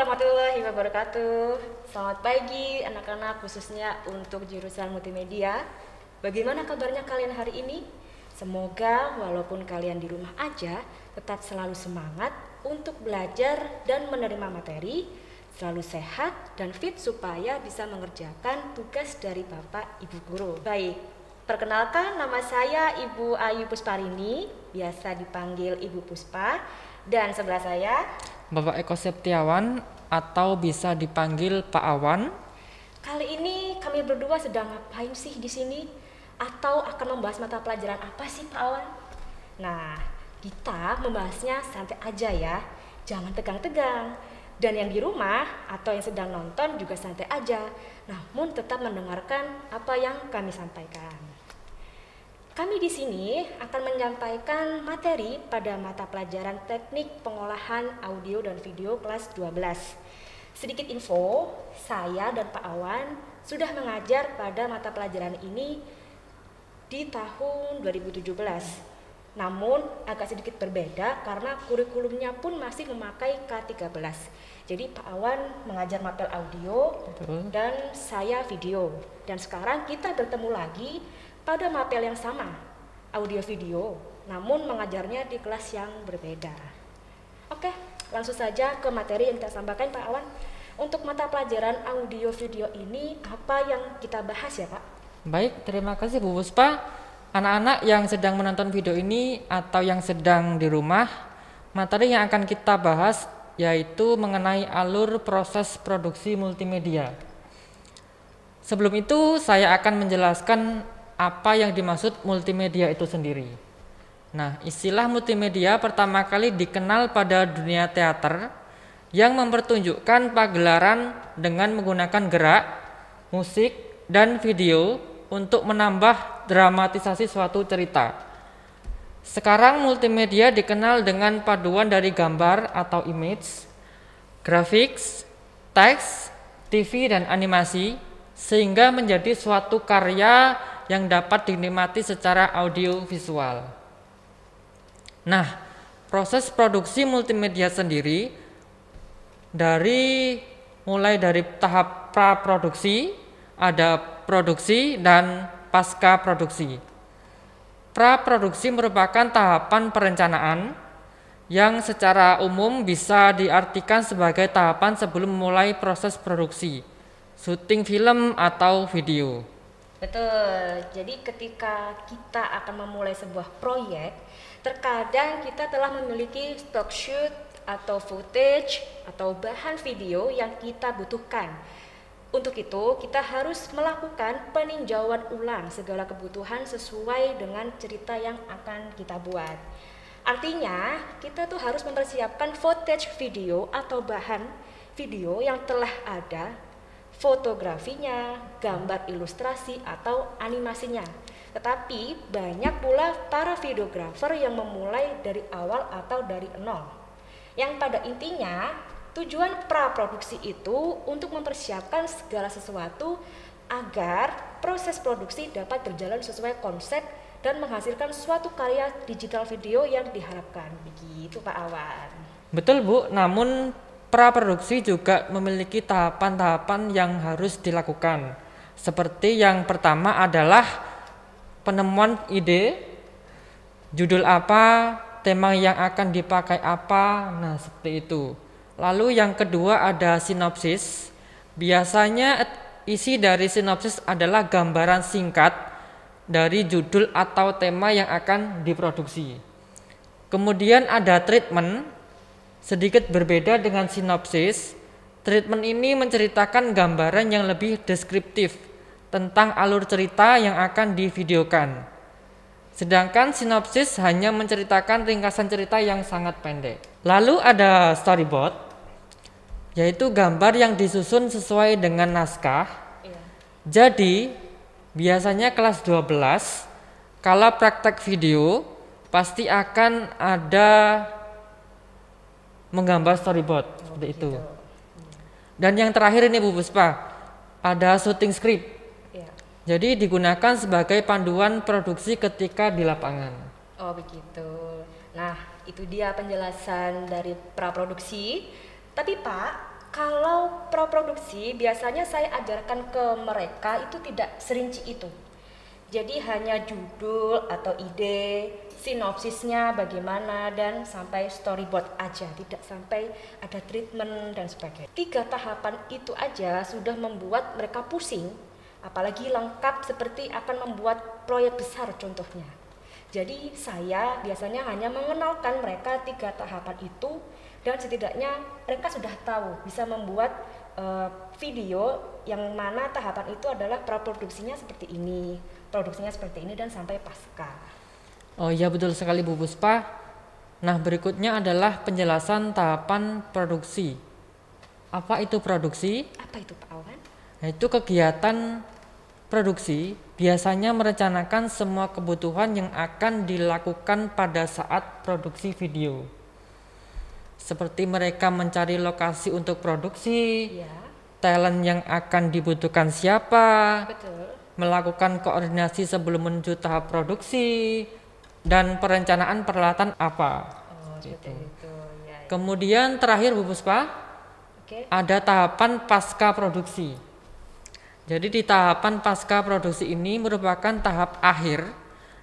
warahmatullahi wabarakatuh. Selamat pagi anak-anak, khususnya untuk jurusan multimedia. Bagaimana kabarnya kalian hari ini? Semoga walaupun kalian di rumah aja, tetap selalu semangat untuk belajar dan menerima materi, selalu sehat dan fit supaya bisa mengerjakan tugas dari Bapak Ibu Guru. Baik, perkenalkan nama saya Ibu Ayu Pusparini, biasa dipanggil Ibu Puspa, dan sebelah saya Bapak Eko Septiawan atau bisa dipanggil Pak Awan. Kali ini kami berdua sedang ngapain sih di sini? Atau akan membahas mata pelajaran apa sih Pak Awan? Nah, kita membahasnya santai aja ya, jangan tegang-tegang. Dan yang di rumah atau yang sedang nonton juga santai aja, namun tetap mendengarkan apa yang kami sampaikan. Kami di sini akan menyampaikan materi pada mata pelajaran Teknik Pengolahan Audio dan Video kelas 12. Sedikit info, saya dan Pak Awan sudah mengajar pada mata pelajaran ini di tahun 2017. Namun agak sedikit berbeda karena kurikulumnya pun masih memakai K13. Jadi Pak Awan mengajar mapel audio. Betul. Dan saya video. Dan sekarang kita bertemu lagi pada mapel yang sama, audio video, namun mengajarnya di kelas yang berbeda. Oke, langsung saja ke materi yang kita sampaikan Pak Awan. Untuk mata pelajaran audio video ini, apa yang kita bahas ya Pak? Baik, terima kasih Bu Puspa. Anak-anak yang sedang menonton video ini atau yang sedang di rumah, materi yang akan kita bahas yaitu mengenai alur proses produksi multimedia. Sebelum itu, saya akan menjelaskan apa yang dimaksud multimedia itu sendiri. Nah, istilah multimedia pertama kali dikenal pada dunia teater yang mempertunjukkan pagelaran dengan menggunakan gerak, musik, dan video untuk menambah dramatisasi suatu cerita. Sekarang multimedia dikenal dengan paduan dari gambar atau image, graphics, teks, TV, dan animasi sehingga menjadi suatu karya yang dapat dinikmati secara audio visual. Nah, proses produksi multimedia sendiri mulai dari tahap praproduksi, ada produksi dan pasca produksi. Praproduksi merupakan tahapan perencanaan yang secara umum bisa diartikan sebagai tahapan sebelum memulai proses produksi, syuting film atau video. Betul, jadi ketika kita akan memulai sebuah proyek, terkadang kita telah memiliki stock shoot atau footage atau bahan video yang kita butuhkan. Untuk itu, kita harus melakukan peninjauan ulang segala kebutuhan sesuai dengan cerita yang akan kita buat. Artinya, kita tuh harus mempersiapkan footage video atau bahan video yang telah ada, fotografinya, gambar ilustrasi atau animasinya. Tetapi banyak pula para videografer yang memulai dari awal atau dari nol. Yang pada intinya tujuan praproduksi itu untuk mempersiapkan segala sesuatu agar proses produksi dapat berjalan sesuai konsep dan menghasilkan suatu karya digital video yang diharapkan. Begitu Pak Awan. Betul Bu, namun praproduksi juga memiliki tahapan-tahapan yang harus dilakukan. Seperti yang pertama adalah penemuan ide, judul apa, tema yang akan dipakai apa, nah seperti itu. Lalu yang kedua ada sinopsis. Biasanya isi dari sinopsis adalah gambaran singkat dari judul atau tema yang akan diproduksi. Kemudian ada treatment. Sedikit berbeda dengan sinopsis, treatment ini menceritakan gambaran yang lebih deskriptif tentang alur cerita yang akan divideokan. Sedangkan sinopsis hanya menceritakan ringkasan cerita yang sangat pendek. Lalu ada storyboard, yaitu gambar yang disusun sesuai dengan naskah. Jadi, biasanya kelas 12, kalau praktek video, pasti akan ada menggambar storyboard seperti itu. Dan yang terakhir ini Bu Puspa, ada shooting script. Jadi digunakan sebagai panduan produksi ketika di lapangan. Oh begitu. Nah itu dia penjelasan dari praproduksi. Tapi Pak, Kalau praproduksi biasanya saya ajarkan ke mereka itu tidak serinci itu. Jadi hanya judul atau ide, sinopsisnya bagaimana, dan sampai storyboard aja, tidak sampai ada treatment dan sebagainya. 3 tahapan itu aja sudah membuat mereka pusing, apalagi lengkap seperti akan membuat proyek besar contohnya. Jadi saya biasanya hanya mengenalkan mereka 3 tahapan itu, dan setidaknya mereka sudah tahu bisa membuat video yang mana tahapan itu adalah praproduksinya seperti ini, produksinya seperti ini, dan sampai pasca. Oh iya, betul sekali Bu Puspa. Nah, berikutnya adalah penjelasan tahapan produksi. Apa itu produksi? Apa itu Pak Awan? Nah, itu kegiatan produksi biasanya merencanakan semua kebutuhan yang akan dilakukan pada saat produksi video. Seperti mereka mencari lokasi untuk produksi, Ya, talent yang akan dibutuhkan siapa, betul. melakukan koordinasi sebelum menuju tahap produksi, dan perencanaan peralatan apa. Oh, seperti itu. Ya, ya. Kemudian terakhir Bu Puspa, Oke. ada tahapan pasca produksi. Jadi di tahapan pasca produksi ini merupakan tahap akhir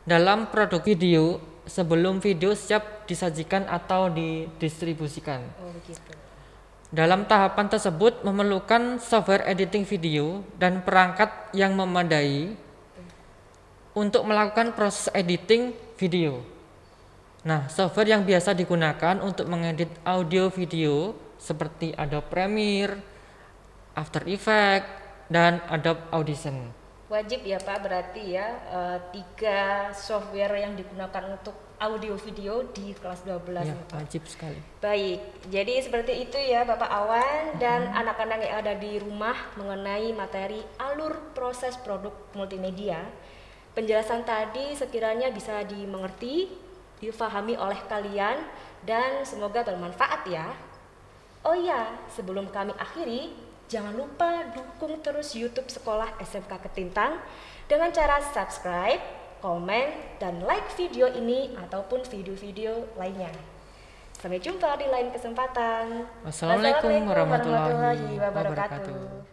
dalam produk video sebelum video siap disajikan atau didistribusikan. Oh, begitu. Dalam tahapan tersebut memerlukan software editing video dan perangkat yang memadai untuk melakukan proses editing video. Nah, software yang biasa digunakan untuk mengedit audio video seperti Adobe Premiere, After Effects, dan Adobe Audition. Wajib ya Pak, berarti ya 3 software yang digunakan untuk audio video di kelas 12 Ya, ya, Pak. wajib sekali. Baik, jadi seperti itu ya Bapak Awan dan anak-anak yang ada di rumah mengenai materi alur proses produk multimedia. Penjelasan tadi sekiranya bisa dimengerti, difahami oleh kalian, dan semoga bermanfaat ya. Oh ya, sebelum kami akhiri, jangan lupa dukung terus YouTube Sekolah SMK Ketintang dengan cara subscribe, komen, dan like video ini ataupun video-video lainnya. Sampai jumpa di lain kesempatan. Wassalamualaikum warahmatullahi wabarakatuh.